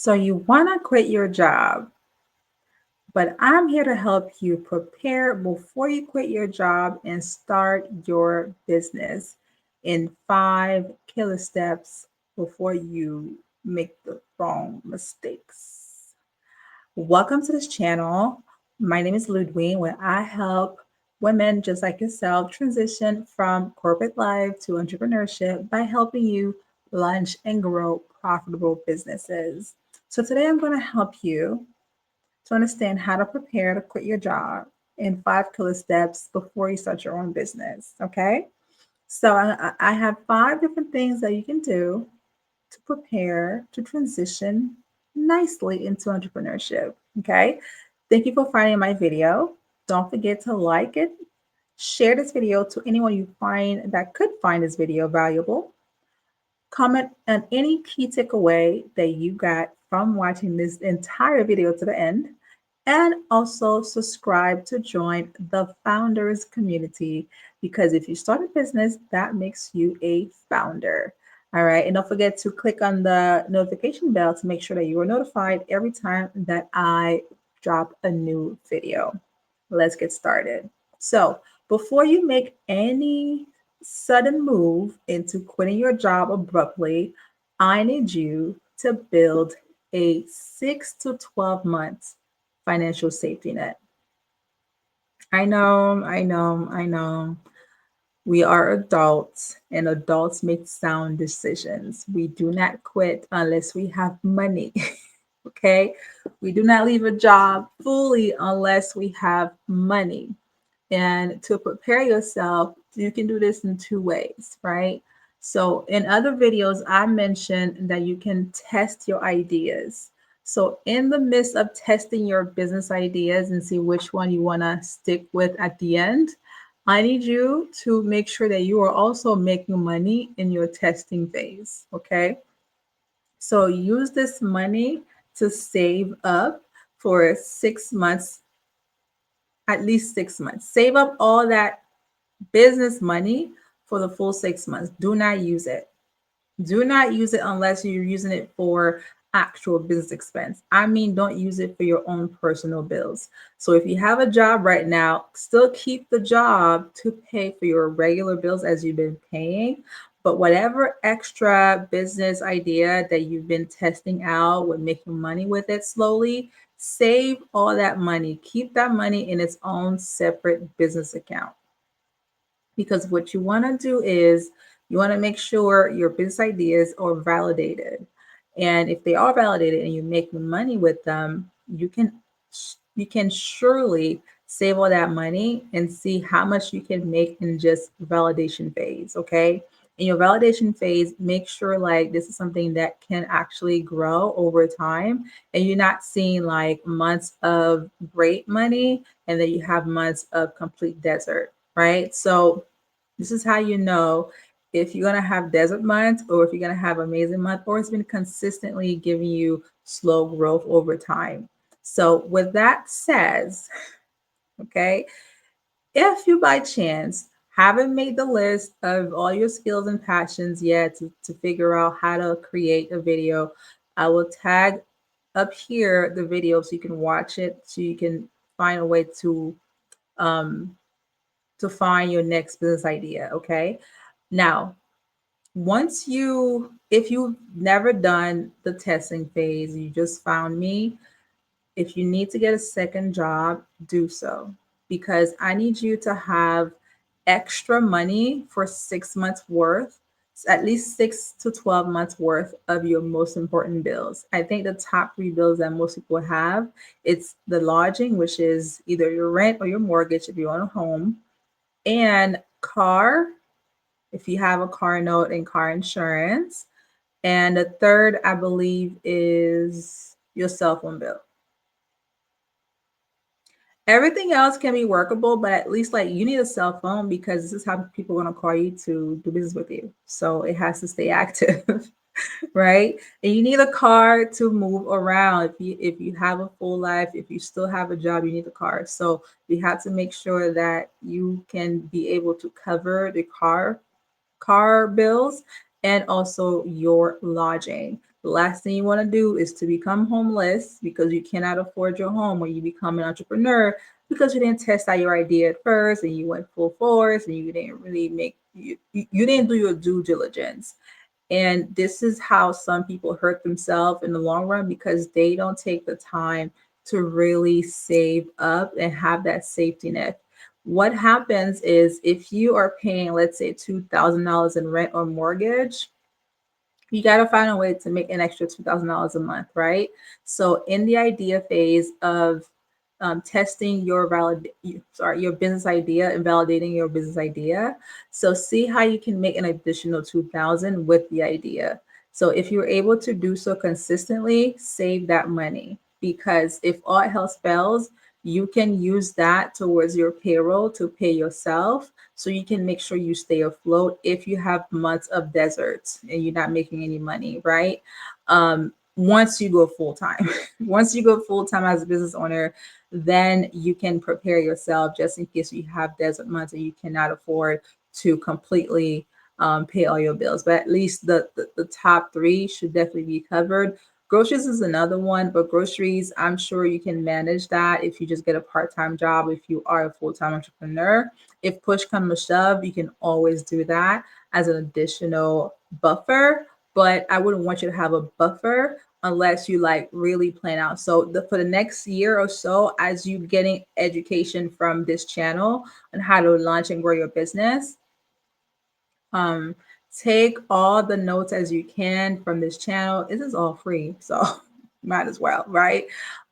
So you want to quit your job, but I'm here to help you prepare before you quit your job and start your business in 5 killer steps before you make the wrong mistakes. Welcome to this channel. My name is Loudwine, where I help women just like yourself transition from corporate life to entrepreneurship by helping you launch and grow profitable businesses. So today I'm going to help you to understand how to prepare to quit your job in 5 killer steps before you start your own business. Okay. So I have 5 different things that you can do to prepare to transition nicely into entrepreneurship. Okay. Thank you for finding my video. Don't forget to like it, share this video to anyone you find that could find this video valuable. Comment on any key takeaway that you got from watching this entire video to the end. And also subscribe to join the founders community because if you start a business, that makes you a founder. All right. And don't forget to click on the notification bell to make sure that you are notified every time that I drop a new video. Let's get started. So, before you make any sudden move into quitting your job abruptly, I need you to build a 6 to 12 months financial safety net. I know. We are adults and adults make sound decisions. We do not quit unless we have money. Okay. We do not leave a job fully unless we have money. And to prepare yourself, you can do this in 2 ways, right? So, in other videos, I mentioned that you can test your ideas. So, in the midst of testing your business ideas and see which one you want to stick with at the end, I need you to make sure that you are also making money in your testing phase. Okay. So, use this money to save up for 6 months, at least 6 months. Save up all that business money for the full 6 months. Do not use it. Do not use it unless you're using it for actual business expense. I mean, don't use it for your own personal bills. So if you have a job right now, still keep the job to pay for your regular bills as you've been paying. But whatever extra business idea that you've been testing out with making money with it slowly, save all that money. Keep that money in its own separate business account. Because what you want to do is you want to make sure your business ideas are validated. And if they are validated and you make money with them, you can surely save all that money and see how much you can make in just validation phase. Okay. In your validation phase, make sure like this is something that can actually grow over time and you're not seeing like months of great money and then you have months of complete desert, right? So this is how you know if you're going to have desert months or if you're going to have amazing month or it's been consistently giving you slow growth over time. So with that says, okay, if you by chance haven't made the list of all your skills and passions yet to figure out how to create a video, I will tag up here the video so you can watch it so you can find a way um, to find your next business idea. Okay. Now, if you've never done the testing phase, you just found me, if you need to get a second job, do so because I need you to have extra money for 6 months worth, at least 6 to 12 months worth of your most important bills. I think the top 3 bills that most people have, it's the lodging, which is either your rent or your mortgage if you own a home, and car, if you have a car note and car insurance. And the third, I believe, is your cell phone bill. Everything else can be workable, but at least like you need a cell phone because this is how people are going to call you to do business with you. So it has to stay active, right? And you need a car to move around. If you have a full life, if you still have a job, you need a car. So you have to make sure that you can be able to cover the car bills and also your lodging. The last thing you want to do is to become homeless because you cannot afford your home when you become an entrepreneur because you didn't test out your idea at first and you went full force and you didn't really you didn't do your due diligence. And this is how some people hurt themselves in the long run because they don't take the time to really save up and have that safety net. What happens is if you are paying, let's say, $2,000 in rent or mortgage, you got to find a way to make an extra $2,000 a month, right? So in the idea phase of testing your business idea and validating your business idea. So see how you can make an additional 2,000 with the idea. So if you're able to do so consistently, save that money because if all else fails, you can use that towards your payroll to pay yourself so you can make sure you stay afloat if you have months of deserts and you're not making any money, right? Once you go full time, once you go full time as a business owner, then you can prepare yourself just in case you have desert months and you cannot afford to completely pay all your bills. But at least the top three should definitely be covered. Groceries is another one, but groceries, I'm sure you can manage that if you just get a part time job, if you are a full time entrepreneur. If push comes to shove, you can always do that as an additional buffer. But I wouldn't want you to have a buffer unless you like really plan out. So for the next year or so, as you getting education from this channel on how to launch and grow your business, um, take all the notes as you can from this channel. This is all free, so might as well, right?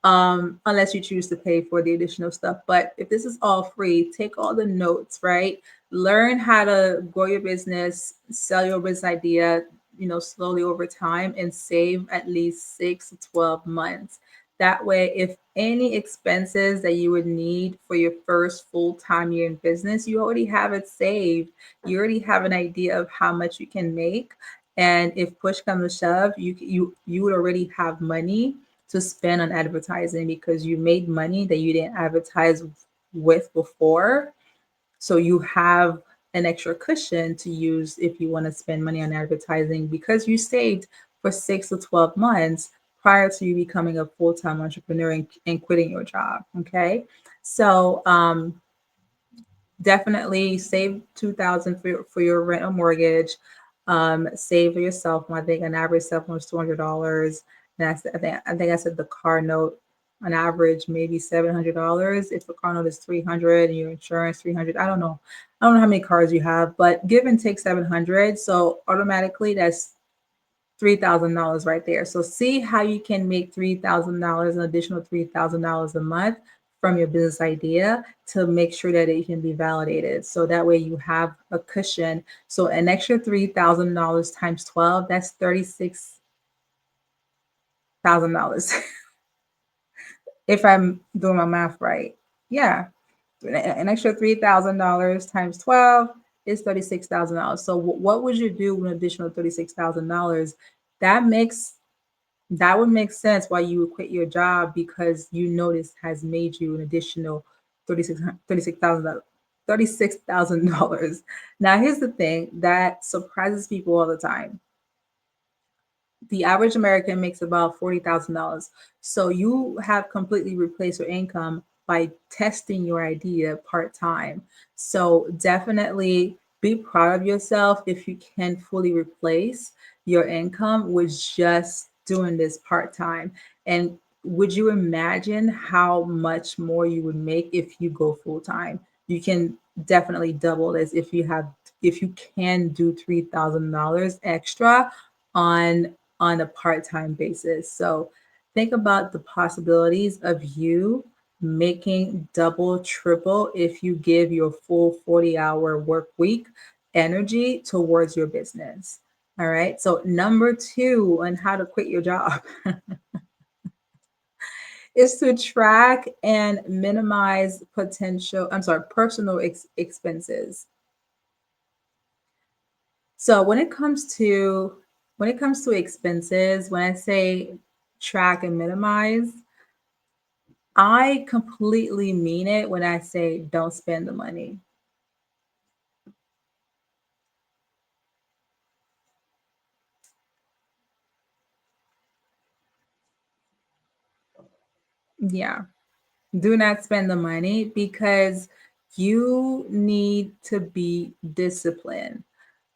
Unless you choose to pay for the additional stuff. But if this is all free, take all the notes, right? Learn how to grow your business, sell your business idea, slowly over time and save at least 6 to 12 months. That way, if any expenses that you would need for your first full-time year in business, you already have it saved. You already have an idea of how much you can make. And if push comes to shove, you would already have money to spend on advertising because you made money that you didn't advertise with before. So you have an extra cushion to use if you want to spend money on advertising because you saved for 6 to 12 months prior to you becoming a full-time entrepreneur and quitting your job. Okay. So definitely save 2,000 for your rent or mortgage. Save for yourself. I think an average cell phone is $200. And I think I said the car note on average maybe $700. If the car note is 300 and your insurance 300, I don't know how many cars you have, but give and take 700. So automatically that's $3,000 right there. So see how you can make $3,000, an additional $3,000 a month from your business idea to make sure that it can be validated. So that way you have a cushion. So an extra $3,000 times 12, that's $36,000. If I'm doing my math right. Yeah. An extra $3,000 times 12 is $36,000. So what would you do with an additional $36,000? That makes that would make sense why you would quit your job because you know this has made you an additional 36,000 $36,000. Now here's the thing that surprises people all the time. The average American makes about $40,000. So you have completely replaced your income by testing your idea part time. So definitely be proud of yourself if you can fully replace your income with just doing this part time. And would you imagine how much more you would make if you go full time? You can definitely double this if you can do $3,000 extra on a part-time basis. So think about the possibilities of you making double, triple if you give your full 40-hour work week energy towards your business. All right. So number two on how to quit your job is to track and minimize personal expenses. So when it comes to expenses, when I say track and minimize, I completely mean it when I say don't spend the money. Yeah. Do not spend the money because you need to be disciplined.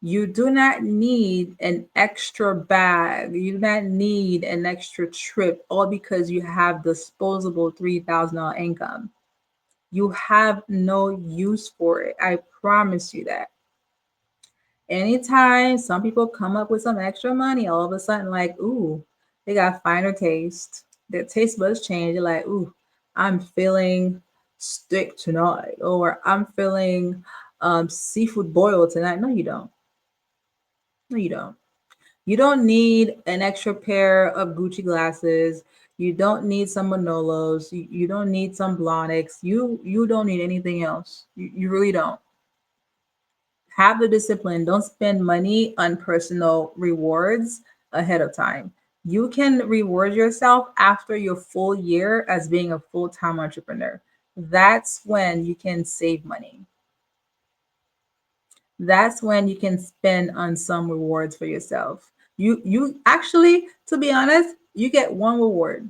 You do not need an extra bag. You do not need an extra trip all because you have disposable $3,000 income. You have no use for it. I promise you that. Anytime some people come up with some extra money, all of a sudden, like, ooh, they got finer taste. Their taste buds change. They're like, ooh, I'm feeling steak tonight, or I'm feeling seafood boil tonight. No, you don't. No, you don't. You don't need an extra pair of Gucci glasses. You don't need some Manolos. You don't need some Blonics. You don't need anything else. You really don't. Have the discipline. Don't spend money on personal rewards ahead of time. You can reward yourself after your full year as being a full-time entrepreneur. That's when you can save money. That's when you can spend on some rewards for yourself. You actually, to be honest, you get one reward,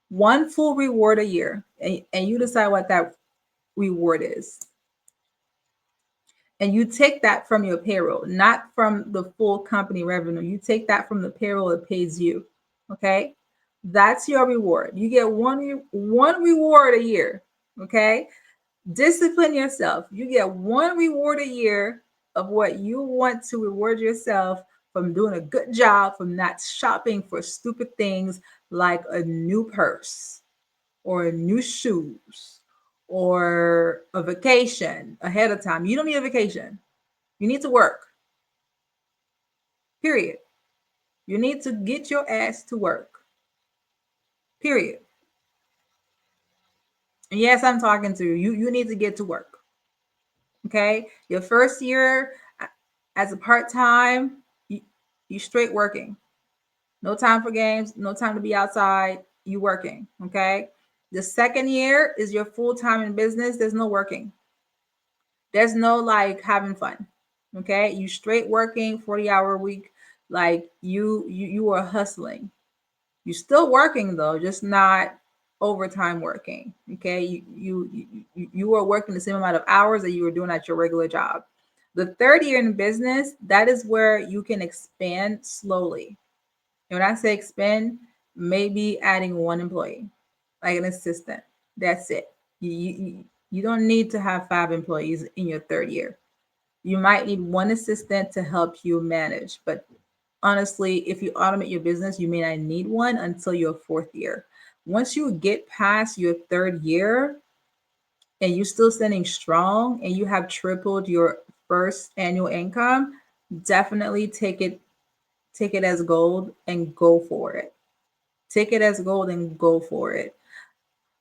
one full reward a year, and you decide what that reward is. And you take that from your payroll, not from the full company revenue. You take that from the payroll that pays you. Okay? That's your reward. You get one reward a year. Okay? Discipline yourself. You get one reward a year of what you want to reward yourself from doing a good job, from not shopping for stupid things like a new purse or new shoes or a vacation ahead of time. You don't need a vacation. You need to work, period. You need to get your ass to work, period. And yes, I'm talking to you. You need to get to work. Okay. Your first year as a part time, you straight working. No time for games, no time to be outside. You working. Okay. The second year is your full time in business. There's no working. There's no like having fun. Okay. You straight working 40-hour a week. Like you are hustling. You're still working though, just not overtime working. Okay, you are working the same amount of hours that you were doing at your regular job. The third year in business, that is where you can expand slowly. And when I say expand, maybe adding one employee, like an assistant. That's it. You don't need to have 5 employees in your third year. You might need one assistant to help you manage, but honestly, if you automate your business, you may not need one until your fourth year. Once you get past your third year and you're still standing strong and you have tripled your first annual income, definitely take it as gold and go for it. Take it as gold and go for it.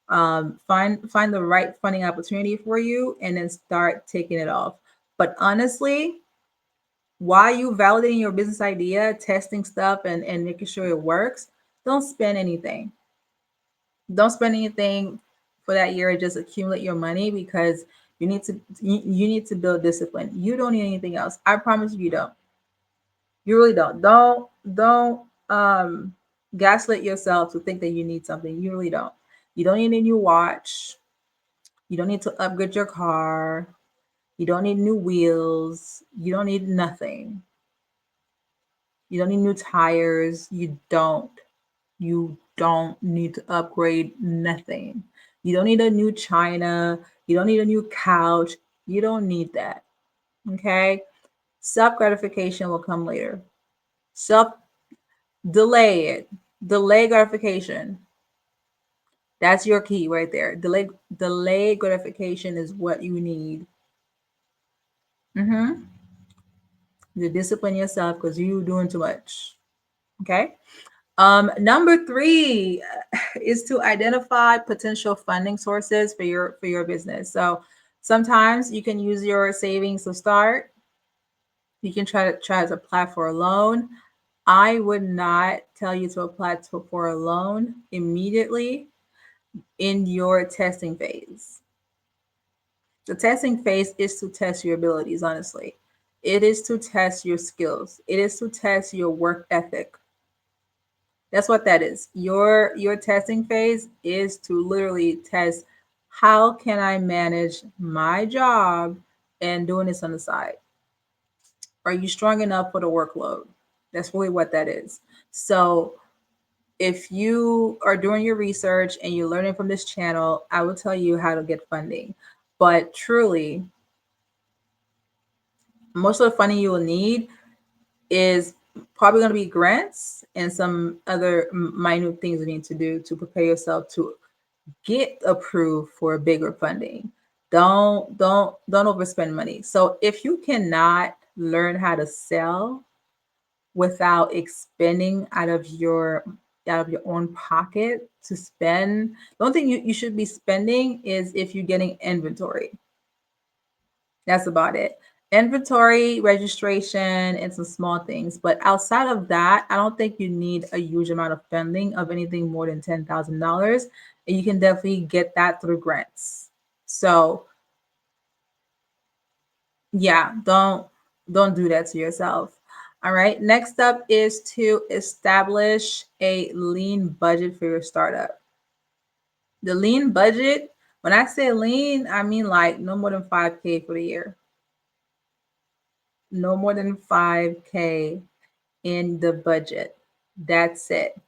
Find the right funding opportunity for you and then start taking it off. But honestly, while you validating your business idea, testing stuff and making sure it works, don't spend anything. Don't spend anything for that year. Just accumulate your money because you need to build discipline. You don't need anything else. I promise you don't. You really don't. Don't gaslight yourself to think that you need something. You really don't. You don't need a new watch. You don't need to upgrade your car. You don't need new wheels. You don't need nothing. You don't need new tires. You don't need to upgrade nothing. You don't need a new china. You don't need a new couch. You don't need that. Okay? Self gratification will come later. Self delay it. Delay gratification. That's your key right there. Delay gratification is what you need. Mm-hmm. To discipline yourself because you're doing too much. Okay? Number three is to identify potential funding sources for your business. So sometimes you can use your savings to start. You can try to apply for a loan. I would not tell you to apply for a loan immediately in your testing phase. The testing phase is to test your abilities, honestly. It is to test your skills. It is to test your work ethic. That's what that is. Your testing phase is to literally test how can I manage my job and doing this on the side. Are you strong enough for the workload? That's really what that is. So if you are doing your research and you're learning from this channel, I will tell you how to get funding. But truly, most of the funding you will need is probably going to be grants and some other minute things you need to do to prepare yourself to get approved for bigger funding. Don't overspend money. So if you cannot learn how to sell without expending out of your own pocket to spend, the only thing you should be spending is if you're getting inventory. That's about it. Inventory, registration, and some small things. But outside of that, I don't think you need a huge amount of funding of anything more than $10,000. And you can definitely get that through grants. So yeah, don't do that to yourself. All right. Next up is to establish a lean budget for your startup. The lean budget, when I say lean, I mean like no more than 5K for the year. No more than 5K in the budget. That's it.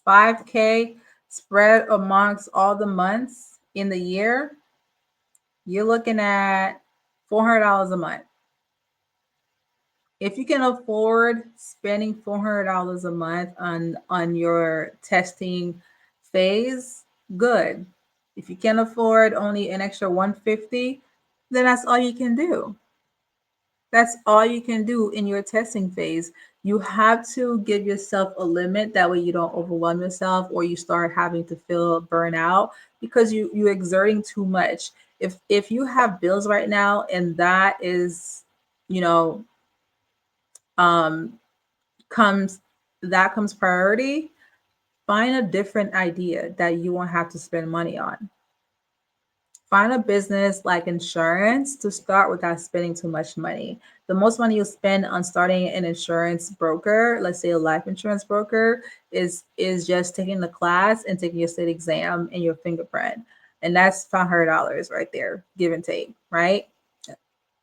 5K spread amongst all the months in the year, you're looking at $400 a month. If you can afford spending $400 a month on your testing phase, good. If you can afford only an extra 150, then that's all you can do. That's all you can do in your testing phase. You have to give yourself a limit. That way you don't overwhelm yourself or you start having to feel burnout because you're exerting too much. If you have bills right now and that is, you know, um comes that comes priority, find a different idea that you won't have to spend money on. Find a business like insurance to start without spending too much money. The most money you'll spend on starting an insurance broker, let's say a life insurance broker, is just taking the class and taking your state exam and your fingerprint. And that's $500 right there, give and take, right?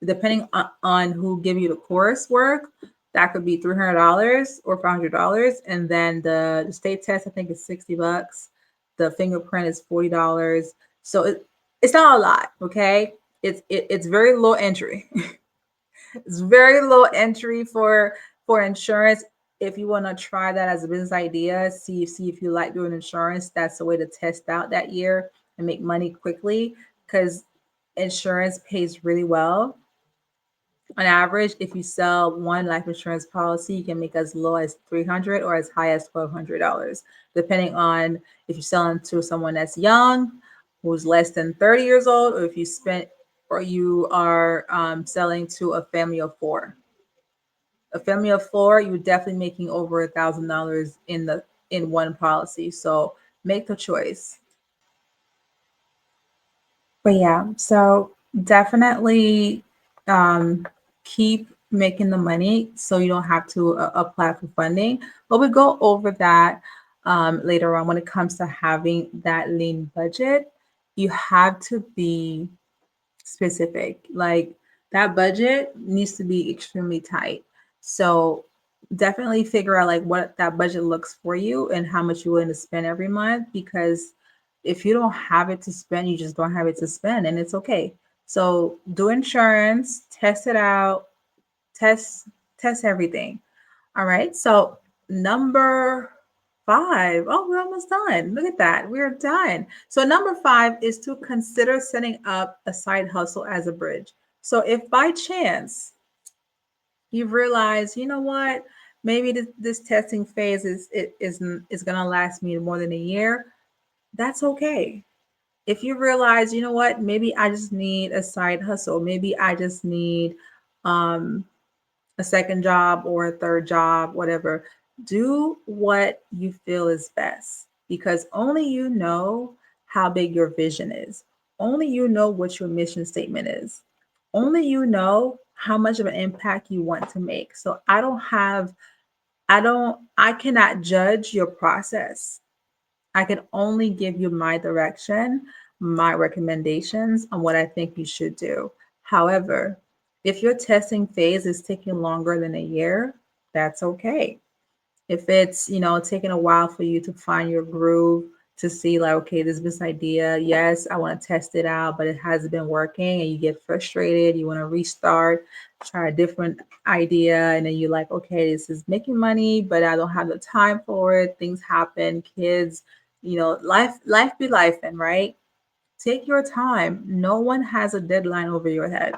Depending on who give you the coursework, that could be $300 or $500. And then the state test, I think, is $60. The fingerprint is $40. So it's not a lot, okay? It's very low entry. It's very low entry for insurance. If you want to try that as a business idea, see if you like doing insurance, that's the way to test out that year and make money quickly because insurance pays really well. On average, if you sell one life insurance policy, you can make as low as $300 or as high as $1,200, depending on if you're selling to someone that's young, who's less than 30 years old, or if you spent or you are selling to a family of four. A family of four, you're definitely making over $1,000 in one policy. So make the choice. But yeah, so definitely keep making the money so you don't have to apply for funding. But we go over that later on when it comes to having that lean budget. You have to be specific. Like that budget needs to be extremely tight. So definitely figure out like what that budget looks for you and how much you're willing to spend every month because if you don't have it to spend, you just don't have it to spend and it's okay. So do insurance, test it out, test test everything. All right. So number five. Oh, we're almost done. Look at that. We're done. So number five is to consider setting up a side hustle as a bridge. So if by chance you've realized, you know what, maybe this testing phase is going to last me more than a year, that's okay. If you realize, you know what, maybe I just need a side hustle. Maybe I just need um, a second job or a third job, whatever. Do what you feel is best because only you know how big your vision is. Only you know what your mission statement is. Only you know how much of an impact you want to make. So I cannot judge your process. I can only give you my direction, my recommendations on what I think you should do. However, if your testing phase is taking longer than a year, that's okay. If it's, taking a while for you to find your groove, to see like, okay, this idea, yes, I want to test it out, but it hasn't been working, and you get frustrated, you want to restart, try a different idea, and then you're like, okay, this is making money, but I don't have the time for it. Things happen, kids, life be life, and right? Take your time. No one has a deadline over your head.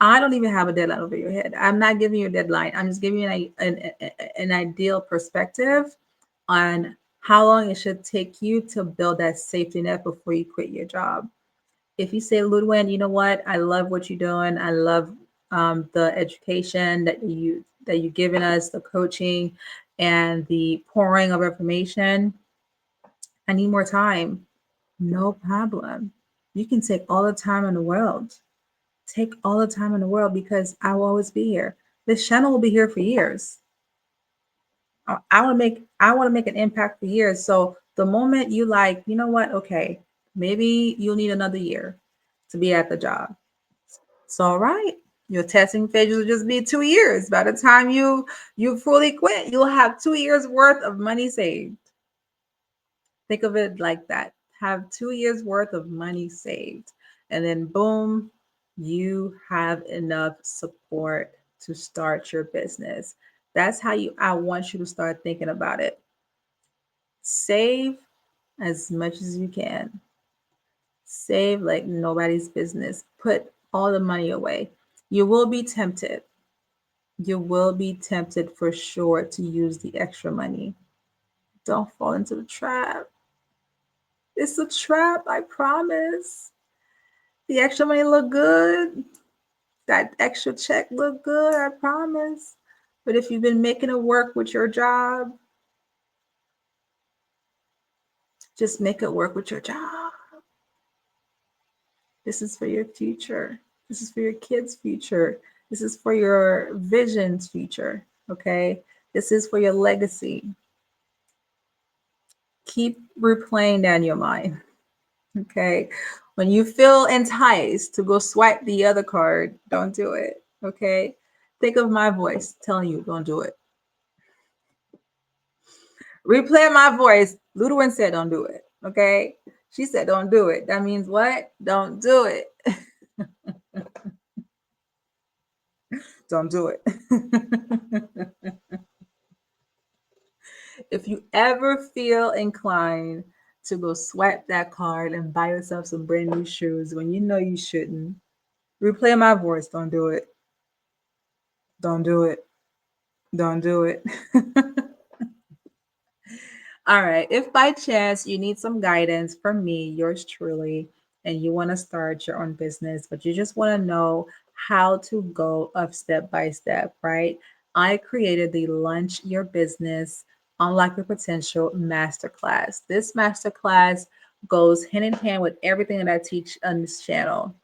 I don't even have a deadline over your head. I'm not giving you a deadline. I'm just giving you an ideal perspective on how long it should take you to build that safety net before you quit your job. If you say, Ludwin, you know what? I love what you're doing. I love the education that you're giving us, the coaching, and the pouring of information. I need more time. No problem. You can take all the time in the world. Take all the time in the world, because I will always be here. This channel will be here for years. I want to make an impact for years. So the moment you like, you know what? Okay, maybe you'll need another year to be at the job. It's all right. Your testing phase will just be 2 years. By the time you fully quit, you'll have 2 years worth of money saved. Think of it like that. Have 2 years worth of money saved. And then boom, you have enough support to start your business. That's how I want you to start thinking about it. Save as much as you can. Save like nobody's business. Put all the money away. You will be tempted. You will be tempted for sure to use the extra money. Don't fall into the trap. It's a trap, I promise. The extra money look good. That extra check look good, I promise. But if you've been making it work with your job, just make it work with your job. This is for your future. This is for your kids' future. This is for your vision's future. Okay. This is for your legacy. Keep replaying that in your mind. Okay. When you feel enticed to go swipe the other card, don't do it. Okay. Think of my voice telling you, don't do it. Replay my voice. Ludwin said, don't do it. Okay. She said, don't do it. That means what? Don't do it. Don't do it. If you ever feel inclined to go swipe that card and buy yourself some brand new shoes when you know you shouldn't, replay my voice. Don't do it. Don't do it. Don't do it. All right. If by chance you need some guidance from me, yours truly, and you want to start your own business, but you just want to know how to go up step by step, right? I created the Launch Your Business, Unlock Your Potential Masterclass. This masterclass goes hand in hand with everything that I teach on this channel.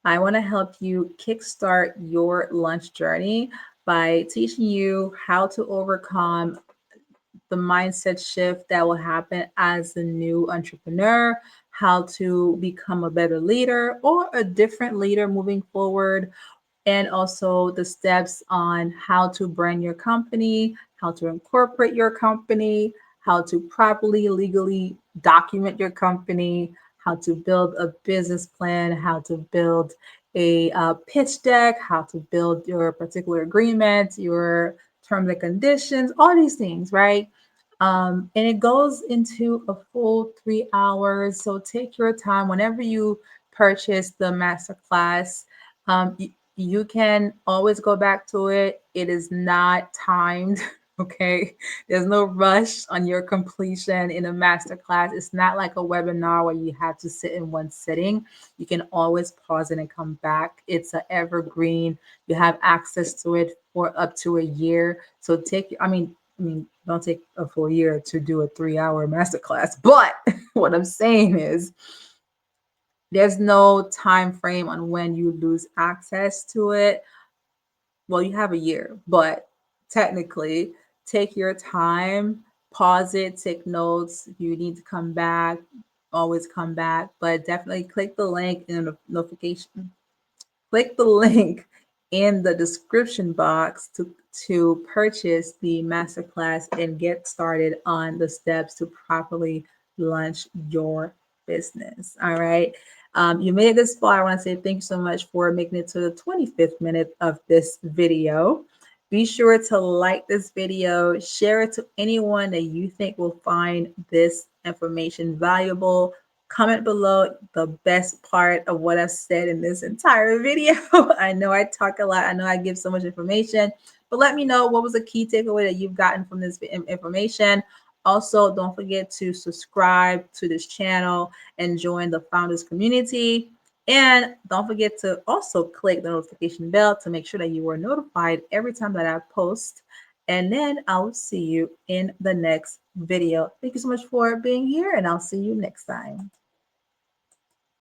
I want to help you kickstart your lunch journey by teaching you how to overcome the mindset shift that will happen as a new entrepreneur, how to become a better leader or a different leader moving forward, and also the steps on how to brand your company, how to incorporate your company, how to properly legally document your company, how to build a business plan, how to build a pitch deck, how to build your particular agreement, your terms and conditions, all these things, right? And it goes into a full 3 hours. So take your time whenever you purchase the masterclass. You can always go back to it. It is not timed. Okay. There's no rush on your completion in a masterclass. It's not like a webinar where you have to sit in one sitting. You can always pause it and come back. It's an evergreen. You have access to it for up to a year. So don't take a full year to do a 3 hour masterclass. But what I'm saying is there's no time frame on when you lose access to it. Well, you have a year, but technically take your time, pause it, take notes. If you need to come back, always come back, but definitely click the link in the notification. Click the link in the description box to purchase the masterclass and get started on the steps to properly launch your business. All right. You made it this far. I want to say thank you so much for making it to the 25th minute of this video. Be sure to like this video, share it to anyone that you think will find this information valuable. Comment below the best part of what I've said in this entire video. I know I talk a lot. I know I give so much information, but let me know what was a key takeaway that you've gotten from this information. Also, don't forget to subscribe to this channel and join the founders community. And don't forget to also click the notification bell to make sure that you are notified every time that I post. And then I'll see you in the next video. Thank you so much for being here, and I'll see you next time.